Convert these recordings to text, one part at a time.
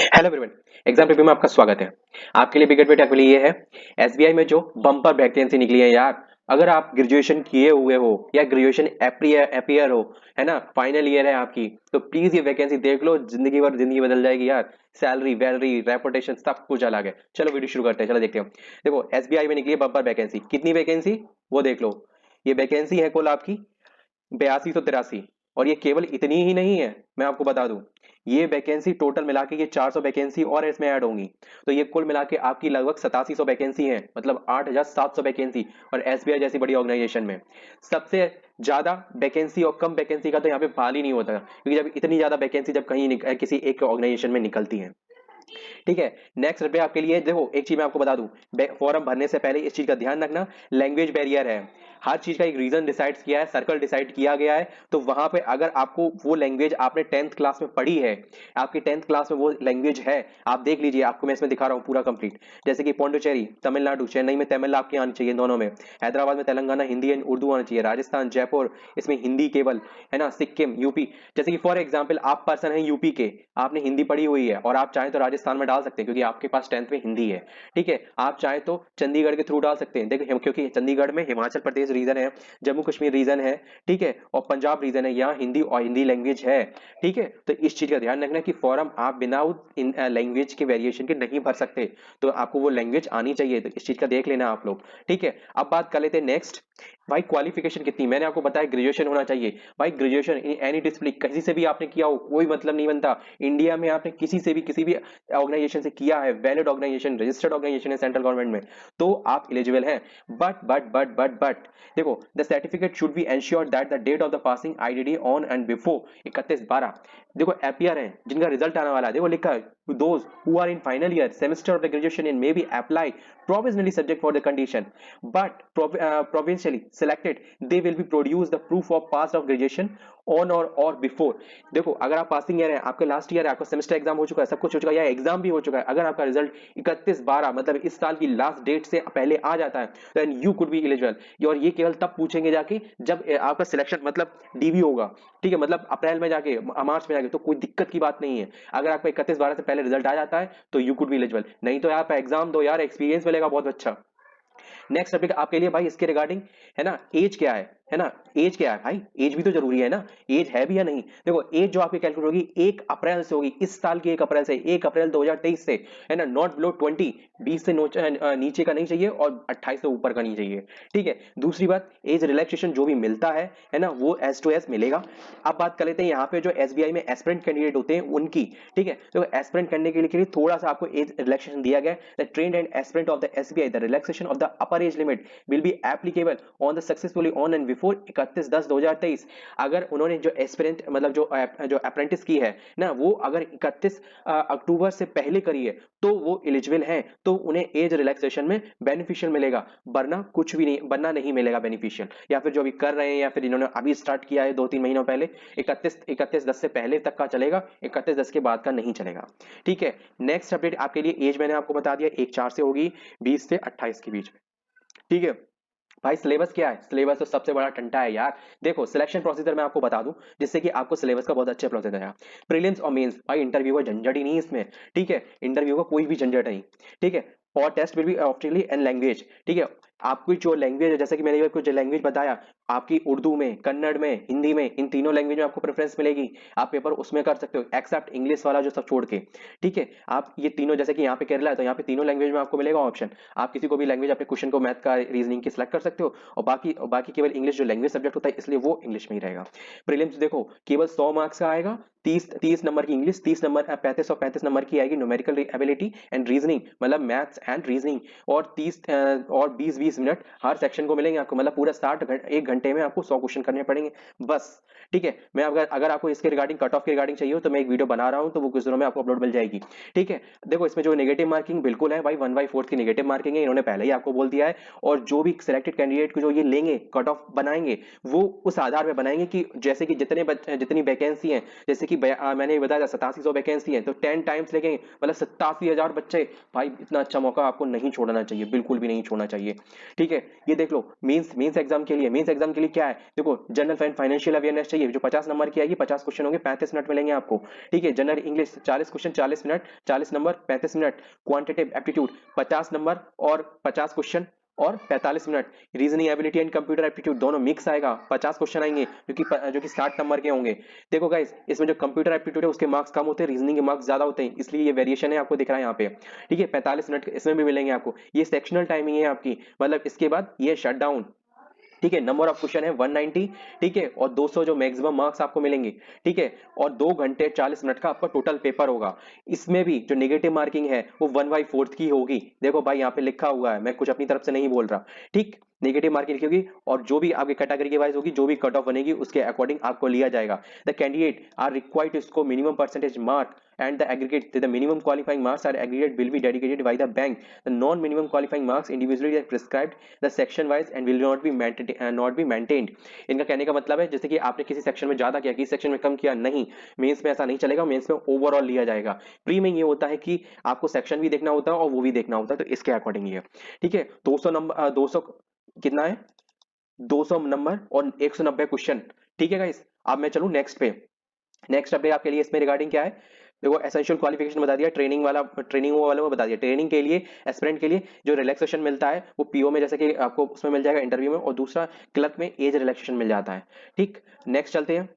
Hello everyone. Exam review में आपका स्वागत है। आपके लिए बिगेट बेटा के लिए ये है एसबीआई में जो बम्पर वैकेंसी निकली है यार। अगर आप ग्रेजुएशन किए हुए हो या ग्रेजुएशन एपियर हो, है ना, फाइनल ईयर है आपकी, तो प्लीज ये वैकेंसी देख लो। जिंदगी भर जिंदगी बदल जाएगी यार। सैलरी वैलरी रेपुटेशन सब कुछ अलग है। चलो वीडियो शुरू करते हैं, चलो देखते हैं। देखो एसबीआई में निकली है बम्पर वैकेंसी। कितनी वैकेंसी वो देख लो। ये वैकेंसी है कुल आपकी 8283। और ये केवल इतनी ही नहीं है, मैं आपको बता दूं, ये वैकेंसी टोटल मिला के ये 400 वैकेंसी और इसमें ऐड होंगी। तो ये कुल मिला के आपकी लगभग 8700 वैकेंसी है, मतलब 8700 वैकेंसी। और एसबीआई जैसी बड़ी ऑर्गेनाइजेशन में सबसे ज्यादा वैकेंसी और कम वैकेंसी का तो यहाँ पे पाल ही नहीं होता, क्योंकि जब इतनी ज्यादा वैकेंसी जब कहीं किसी एक ऑर्गेनाइजेशन में निकलती है। ठीक है। नेक्स्ट रुपये आपके लिए देखो, एक चीज मैं आपको बता दूं, फॉर्म भरने से पहले इस चीज का ध्यान रखना, लैंग्वेज बैरियर है। हर चीज का एक रीजन डिसाइड किया है, सर्कल डिसाइड किया गया है। तो वहां पे अगर आपको वो लैंग्वेज आपने 10th क्लास में पढ़ी है, आपकी 10th क्लास में वो लैंग्वेज है, आप देख लीजिए, आपको मैं इसमें दिखा रहा हूँ पूरा कंप्लीट। जैसे कि पौंडुचेरी तमिलनाडु, चेन्नई में तमिल आपकी आनी चाहिए दोनों में, हैदराबाद में तेलंगाना हिंदी एंड उर्दू आना चाहिए, राजस्थान जयपुर इसमें हिंदी केवल, है ना, सिक्किम यूपी। जैसे कि फॉर एग्जाम्पल आप पर्सन है यूपी के, आपने हिंदी पढ़ी हुई है और आप चाहें तो राजस्थान में डाल सकते हैं, क्योंकि आपके पास 10th में हिंदी है। ठीक है। आप चाहें तो चंडीगढ़ के थ्रू डाल सकते हैं, देखिए क्योंकि चंडीगढ़ में हिमाचल प्रदेश रीजन है, जम्मू कश्मीर रीजन है, ठीक है, और पंजाब रीजन है, यहाँ हिंदी और हिंदी लैंग्वेज है। ठीक है। तो इस चीज का ध्यान रखना कि फॉर्म आप विदाउट इन लैंग्वेज के वेरिएशन के नहीं भर सकते। तो आपको वो लैंग्वेज आनी चाहिए, तो इस चीज का देख लेना आप लोग। ठीक है। अब बात कर लेते हैं नेक्स्ट। भाई क्वालिफिकेशन कितनी, मैंने आपको बताया ग्रेजुएशन होना चाहिए। भाई ग्रेजुएशन इन एनी डिसिप्लिन कहीं से भी आपने किया हो कोई मतलब नहीं बनता। इंडिया में आपने किसी भी ऑर्गेनाइजेशन से किया है, वैलिड ऑर्गेनाइजेशन, रजिस्टर्ड ऑर्गेनाइजेशन है सेंट्रल गवर्नमेंट में, तो आप एलिजिबल हैं। बट देखो, the certificate should be ensure that the date of the passing IDD on and before 31/12। देखो एपियर है जिनका रिजल्ट आने वाला है, देखो लिखा है those who are in final year semester of the graduation and may be apply provisionally subject for the condition, but provincially selected they will be produce the proof of pass of graduation on or before। देखो अगर आप passing year है, आपका last year है, आपका semester exam हो चुका है, सब कुछ हो चुका है, या एग्जाम भी हो चुका है, अगर आपका रिजल्ट 31/12 मतलब इस साल की लास्ट डेट से पहले आ जाता है, then you could be eligible. और ये केवल तब पूछेंगे जाके जब आपका सिलेक्शन मतलब डीवी होगा। ठीक है, मतलब अप्रैल में जाके मार्च में जाके, तो कोई दिक्कत की बात नहीं है। अगर आपका 31/12 से पहले रिजल्ट आ जाता है तो यू कुड बी एलिजिबल, नहीं तो आप एग्जाम दो यार, एक्सपीरियंस मिलेगा बहुत अच्छा। नेक्स्ट टॉपिक आपके लिए भाई इसके रिगार्डिंग, है ना, एज क्या है ना, एज क्या है भाई, एज भी तो जरूरी है ना, एज है भी या नहीं। देखो एज जो आपकी कैलकुलेट होगी 1 अप्रैल से होगी, इस साल की 1 अप्रैल से, 1 अप्रैल 2023 से, है ना, नॉट बिलो 20, 20 से नीचे का नहीं चाहिए और 28 से ऊपर का नहीं चाहिए। ठीक है। दूसरी बात, एज रिलैक्सेशन जो भी मिलता है ना, वो एस टू एस मिलेगा। अब बात कर लेते हैं यहाँ पे जो एसबीआई में एस्पिरेंट कैंडिडेट होते हैं उनकी। ठीक है। तो एस्पिरेंट करने के लिए थोड़ा सा आपको एज रिलैक्सेशन दिया गया है। The trend and aspirant of the SBI, the relaxation of the upper age limit will be applicable on the successfully on and before 31/10/2023। अगर उन्होंने जो एस्पिरेंट मतलब जो अप्रेंटिस की है ना, वो अगर 31 अक्टूबर से पहले करी है तो वो एलिजिबल हैं, तो उन्हें एज रिलैक्सेशन में बेनिफिशियल मिलेगा। वरना कुछ भी नहीं, बनना नहीं मिलेगा बेनिफिशियल। या फिर जो अभी कर रहे हैं या फिर इन्होंने अभी स्टार्ट किया है 2-3 महीनों पहले, 31/10 से पहले तक का चलेगा, 31/10 के बाद का नहीं चलेगा। ठीक है। नेक्स्ट अपडेट आपके लिए, एज मैंने आपको बता दिया 1/4 से होगी 20 से 28 के बीच में। ठीक है। भाई सिलेबस क्या है, सिलेबस तो सबसे बड़ा टंटा है यार। देखो सिलेक्शन प्रोसीजर मैं आपको बता दूं, जिससे कि आपको सिलेबस का बहुत अच्छा प्रोसीजर है। प्रीलिम्स और मेंस, भाई इंटरव्यू का झंझट ही नहीं इसमें। ठीक है। इंटरव्यू का कोई भी झंझट नहीं। ठीक है। और test will be optionally and language. ठीक है। आपकी जो लैंग्वेज है, जैसे कि मैंने आपको जो लैंग्वेज बताया, आपकी उर्दू में, कन्नड़ में, हिंदी में, इन तीनों लैंग्वेज में आपको प्रेफरेंस मिलेगी। आप पेपर उसमें कर सकते हो एक्सेप्ट इंग्लिश वाला जो सब छोड़ के। ठीक है। आप ये तीनों, जैसे कि यहाँ पे केरला है तो यहाँ पे तीनों लैंग्वेज में आपको मिलेगा ऑप्शन। आप किसी को भी लैंग्वेज अपने क्वेश्चन को मैथ का रीजनिंग की सिलेक्ट कर सकते हो। और बाकी केवल इंग्लिश जो लैंग्वेज सब्जेक्ट होता है, इसलिए वो इंग्लिश में ही रहेगा। प्रीलिम्स देखो केवल 100 मार्क्स का आएगा। 30 नंबर की इंग्लिश, 30 नंबर 35 नंबर की आएगी न्यूमेरिकल एबिलिटी एंड रीजनिंग, मतलब मैथ्स एंड रीजनिंग। और 30 और 20-20 मिनट हर सेक्शन को मिलेंगे आपको, मतलब पूरा 1 घंटे में आपको 100 क्वेश्चन करने पड़ेंगे बस। ठीक है। मैं अगर आपको इसके रिगार्डिंग कट ऑफ के रिगार्डिंग चाहिए हो तो मैं एक वीडियो बना रहा हूं, तो वो कुछ दिनों में आपको अपलोड मिल जाएगी। ठीक है। देखो इसमें जो नेगेटिव मार्किंग बिल्कुल है भाई, 1/4 की नेगेटिव मार्किंग है, इन्होंने पहले ही आपको बोल दिया है। और जो भी सिलेक्टेड कैंडिडेट को जो ये लेंगे कट ऑफ बनाएंगे, वो उस आधार पे बनाएंगे कि जैसे कि जितनी वैकेंसी है, जैसे कि मैंने बताया 8700 वैकेंसी है, तो 10 टाइम्स लेंगे, मतलब 87,000 बच्चे। भाई इतना अच्छा मौका आपको नहीं छोड़ना चाहिए, बिल्कुल भी नहीं छोड़ना चाहिए। ठीक है। ये देख लो मेंस एग्जाम एग्जाम के लिए क्या है, देखो जनरल फाइनेंशियल अवेयरनेस चाहिए जो 50 नंबर की आएगी, 50 क्वेश्चन होंगे, 35 मिनट मिलेंगे आपको। ठीक है, general English 40 question 40 minute, 40 number 35 minute. Quantitative aptitude 50 number और 50 क्वेश्चन और 45 minute. Reasoning ability and computer aptitude दोनों मिक्स आएगा, 50 क्वेश्चन आएंगे जो कि 60 नंबर के होंगे। देखो गाइस, इसमें जो कंप्यूटर एप्टीट्यूड है उसके मार्क्स कम होते हैं, रीजनिंग के मार्क्स ज्यादा होते हैं, इसलिए ये वेरिएशन है आपको दिख रहा है यहाँ पे। ठीक है, 45 मिनट इसमें भी मिलेंगे आपको। ये सेक्शनल टाइमिंग है आपकी, मतलब इसके बाद ये शट डाउन। ठीक है, नंबर ऑफ क्वेश्चन है 190। ठीक है, और 200 जो मैक्सिमम मार्क्स आपको मिलेंगे। ठीक है, और 2 घंटे 40 मिनट का आपका टोटल पेपर होगा। इसमें भी जो नेगेटिव मार्किंग है वो 1/4 की होगी। देखो भाई यहाँ पे लिखा हुआ है, मैं कुछ अपनी तरफ से नहीं बोल रहा। ठीक, नेगेटिव मार्किंग लिखी होगी, और जो भी आपकी कैटेगरी के वाइज होगी, जो भी कट ऑफ बनेगी उसके अकॉर्डिंग आपको लिया जाएगा। The candidate are required to score minimum percentage mark and the aggregate the minimum qualifying marks are aggregate will be dedicated by the bank. The non minimum qualifying marks individually are prescribed the section wise and will not be maintained. इनका कहने का मतलब है जैसे कि आपने किसी section में ज्यादा किया, किसी सेक्शन में कम किया, नहीं, मेंस में ऐसा नहीं चलेगा। मेंस में ओवरऑल लिया जाएगा। प्री में ये होता है कि आपको सेक्शन भी देखना होता है और वो भी देखना होता है, तो इसके अकॉर्डिंग ये। ठीक है, 200 नंबर 200 कितना है, 200 नंबर और 190 क्वेश्चन। ठीक है गाइस, अब मैं चलूं नेक्स्ट पे। नेक्स्ट अपडेट आपके लिए इसमें रिगार्डिंग क्या है, देखो एसेंशियल क्वालिफिकेशन बता दिया, ट्रेनिंग वालों को बता दिया। ट्रेनिंग के लिए एस्पिरेंट के लिए जो रिलैक्सेशन मिलता है वो पीओ में जैसे कि आपको उसमें मिल जाएगा इंटरव्यू में, और दूसरा क्लर्क में एज रिलैक्सेशन मिल जाता है। ठीक, नेक्स्ट चलते हैं।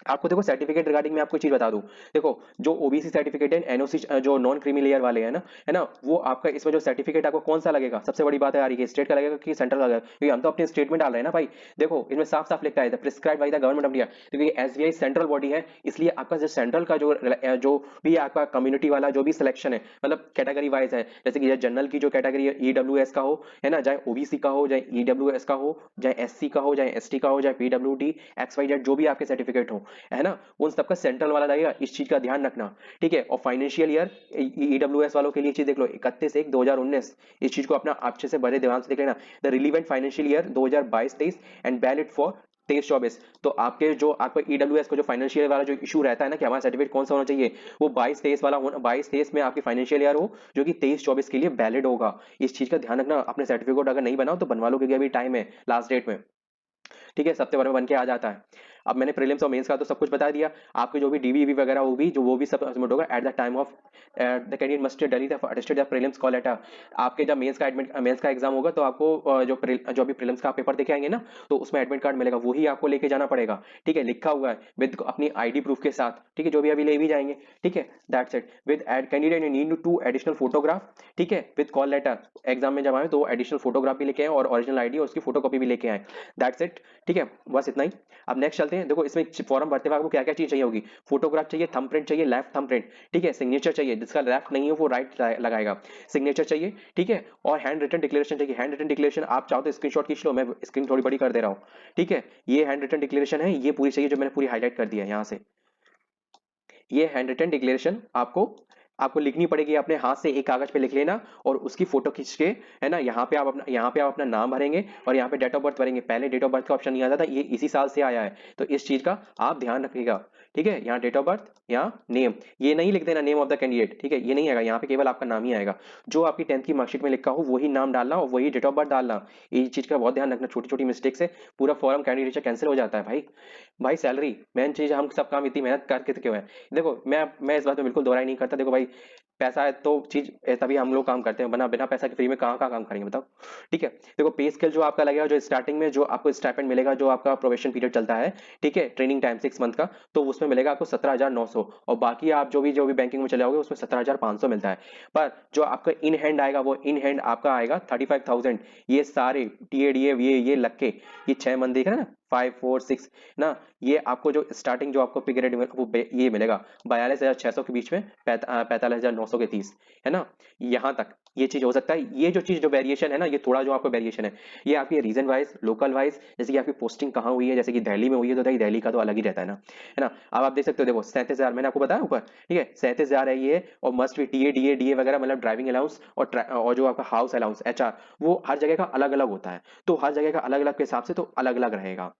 आपको देखो सर्टिफिकेट रिगार्डिंग मैं आपको चीज बता दूं। देखो जो ओबीसी सर्टिफिकेट है, एनओसी जो नॉन क्रीमी लेयर वाले हैं ना, है ना, वो आपका इसमें जो सर्टिफिकेट आपको कौन सा लगेगा, सबसे बड़ी बात है आ रही है, स्टेट का लगेगा कि सेंट्रल का लगेगा, क्योंकि हम तो अपने स्टेट में डाल रहे हैं ना भाई। देखो इसमें साफ साफ लिखा है prescribe by the government of India, क्योंकि एसबीआई सेंट्रल बॉडी है, इसलिए आपका जो सेंट्रल का जो भी आपका कम्युनिटी वाला जो भी सिलेक्शन है, मतलब कैटेगरी वाइज है, जैसे कि जनरल की जो कैटेगरी है ईडब्ल्यूएस का हो, है ना, चाहे ओबीसी का हो, चाहे ईडब्ल्यूएस का हो, चाहे एससी का हो, चाहे एसटी का हो, चाहे पीडब्ल्यूडी XYZ जो भी आपके सर्टिफिकेट हो, है ना, उन सबका सेंट्रल वाला लगेगा, इस चीज का ध्यान रखना। ठीक है, और फाइनेंशियल ईयर ईडब्ल्यूएस वालों के लिए चीज देख लो 31/1/2019, इस चीज को अपना अच्छे से बड़े ध्यान से देख लेना। The relevant financial year 2022-23 and valid for 23-24। तो आपके जो आपको ईडब्ल्यूएस को जो फाइनेंशियल वाला जो इशू रहता है ना कि हमारा सर्टिफिकेट कौन सा होना चाहिए, वो 22-23 वाला 22-23 में आपकी फाइनेंशियल ईयर हो, जो कि 23-24 के लिए वैलिड होगा। इस चीज का ध्यान रखना। अपने सर्टिफिकेट अगर नहीं बनाओ तो बनवा लो, क्योंकि अभी टाइम है लास्ट डेट में। ठीक है, सप्ते भर में बन के आ जाता है। अब मैंने प्रीलिम्स और मेंस का तो सब कुछ बता दिया। आपके जो भी डीवीवी वगैरह होगी जो वो भी सब सबमिट होगा at the time of the candidate must deliver the attested the prelims call letter. आपके जब मेंस का एग्जाम होगा तो आपको जो भी प्रीलिम्स का पेपर देके आएंगे ना, तो उसमें एडमिट कार्ड मिलेगा, वही आपको लेके जाना पड़ेगा। ठीक है, लिखा हुआ है विद अपनी आईडी प्रूफ के साथ। ठीक है, जो भी अभी ले भी जाएंगे। ठीक है, that's it. With candidate need to additional photograph. ठीक है, विद कॉल लेटर। एग्जाम में जब आए तो एडिशनल फोटोग्राफ भी लेके आए और ओरिजिनल आईडी और उसकी फोटोकॉपी भी लेके आए। That's it. ठीक है, बस इतना ही। अब नेक्स्ट चलते हैं। देखो इसमें फॉर्म भरते वक्त आपको क्या क्या चीज चाहिए होगी, फोटोग्राफ चाहिए, थंबप्रिंट चाहिए, लेफ्ट थंबप्रिंट। ठीक है, सिग्नेचर चाहिए, जिसका लेफ्ट नहीं है वो राइट लगाएगा, सिग्नेचर चाहिए। ठीक है, और हैंड रिटन डिक्लेरेशन चाहिए। हैंड रिटन डिक्लेरेशन आप चाहो तो स्क्रीनशॉट खींच लो, मैं स्क्रीन थोड़ी बड़ी कर दे रहा हूँ। ठीक है, ये हैंड रिटन डिक्लेरेशन है, ये पूरी चाहिए जो मैंने पूरी हाईलाइट कर दिया है यहाँ से। ये हैंड रिटन डिक्लेरेशन आपको आपको लिखनी पड़ेगी, अपने हाथ से एक कागज पे लिख लेना और उसकी फोटो खींच के, है ना, यहाँ पे आप अपना नाम भरेंगे और यहाँ पे डेट ऑफ बर्थ भरेंगे। पहले डेट ऑफ बर्थ का ऑप्शन नहीं आता था, ये इसी साल से आया है, तो इस चीज का आप ध्यान रखिएगा। ठीक है, यहाँ डेट ऑफ बर्थ, यहाँ नेम, ये नहीं लिख देना नेम ऑफ द कैंडिडेट। ठीक है, ये नहीं आएगा, यहाँ पे केवल आपका नाम ही आएगा। जो आपकी 10th की मार्कशीट में लिखा हो वही नाम डालना और वही डेट ऑफ बर्थ डालना। ये चीज का बहुत ध्यान रखना, छोटी छोटी मिस्टेक से पूरा फॉर्म कैंडिडेट कैंसिल हो जाता है भाई। भाई सैलरी मेन चीज, हम सब काम इतनी मेहनत करके क्यों है। देखो मैं इस बात में बिल्कुल दोहराई नहीं करता। देखो भाई, पैसा है तो चीज तभी हम लोग काम करते हैं, बिना बिना पैसा के फ्री में कहाँ कहाँ काम करेंगे बताओ। ठीक है, देखो पे स्केल जो आपका लगेगा, जो स्टार्टिंग में जो आपको स्टाइपेंड मिलेगा, जो आपका प्रोबेशन पीरियड चलता है, ठीक है, ट्रेनिंग टाइम 6 मंथ का, तो उसमें मिलेगा आपको 17,900, और बाकी आप जो भी बैंकिंग में चले जाओगे उसमें 17,500 मिलता है। पर जो आपका इन हैंड आएगा वो इन हैंड आपका आएगा 35,000। ये सारे टीएडीए ये लग के, ये 6 मंथ देख रहे हैं ना, 5, 4, 6 ना, ये आपको जो स्टार्टिंग जो आपको पे ग्रेड वो ये मिलेगा 42,600 के बीच में, 45,900 के 30, है ना, यहाँ तक ये चीज हो सकता है। ये जो चीज जो वेरिएशन है ना, ये थोड़ा जो आपको वेरिएशन है, ये आपकी रीजन वाइज लोकल वाइज, जैसे कि आपकी पोस्टिंग कहाँ हुई है, जैसे कि दिल्ली में हुई है तो दिल्ली का तो अलग ही रहता है ना। अब आप देख सकते हो, देखो 37,000 मैंने आपको बताया ऊपर। ठीक है, 37,000 है ये, और मस्ट भी टीए डीए वगैरह, मतलब ड्राइविंग अलाउंस और जो आपका हाउस अलाउंस एचआर, वो हर जगह का अलग अलग होता है, तो हर जगह का अलग अलग के हिसाब से तो अलग अलग रहेगा।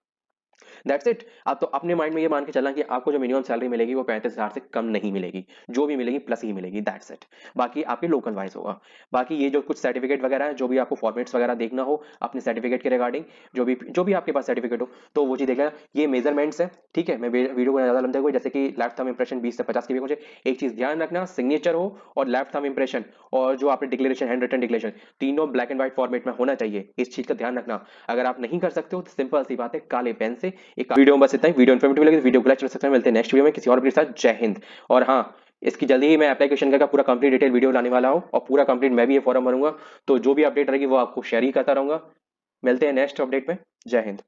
That's it. आप तो अपने माइंड में ये मान के चलना कि आपको जो मिनिमम सैलरी मिलेगी वो 35,000 से कम नहीं मिलेगी, जो भी मिलेगी प्लस ही मिलेगी, दैट्स इट। बाकी आपके लोकल वाइज होगा। बाकी ये जो कुछ सर्टिफिकेट वगैरह है, जो भी आपको फॉर्मेट्स वगैरह देखना हो अपने सर्टिफिकेट के रिगार्डिंग, जो भी आपके पास सर्टिफिकेट हो, तो वो चीज़ देखना। ये मेजरमेंट्स है, ठीक है। मैं वीडियो को ज़्यादा लंबे हुए, जैसे कि लेफ्ट थंब इंप्रेशन 20 से 50 की भी मुझे एक चीज़ ध्यान रखना, सिग्नेचर हो और लेफ्ट थंब इंप्रेशन और जो आपने डिक्लेरेशन, हैंड रिटन डिक्लेरेशन, तीनों ब्लैक एंड व्हाइट फॉर्मेट में होना चाहिए। इस चीज़ का ध्यान रखना। अगर आप नहीं कर सकते हो तो सिंपल सी बात है, काले पेन से एक वीडियो में बस इतना ही। वीडियो इन्फॉर्मेटिव लगे तो वीडियो को लाइक कर सकते हैं। मिलते हैं नेक्स्ट वीडियो में किसी और वीडियो के साथ। जय हिंद। और हाँ, इसकी जल्दी ही मैं एप्लीकेशन का पूरा कंप्लीट डिटेल वीडियो लाने वाला हूँ और पूरा कंप्लीट मैं भी ये फॉर्म भरूंगा, तो जो भी अपडेट रहेगी वो आपको शेयर ही करता रहूंगा। मिलते हैं नेक्स्ट अपडेट में। जय हिंद।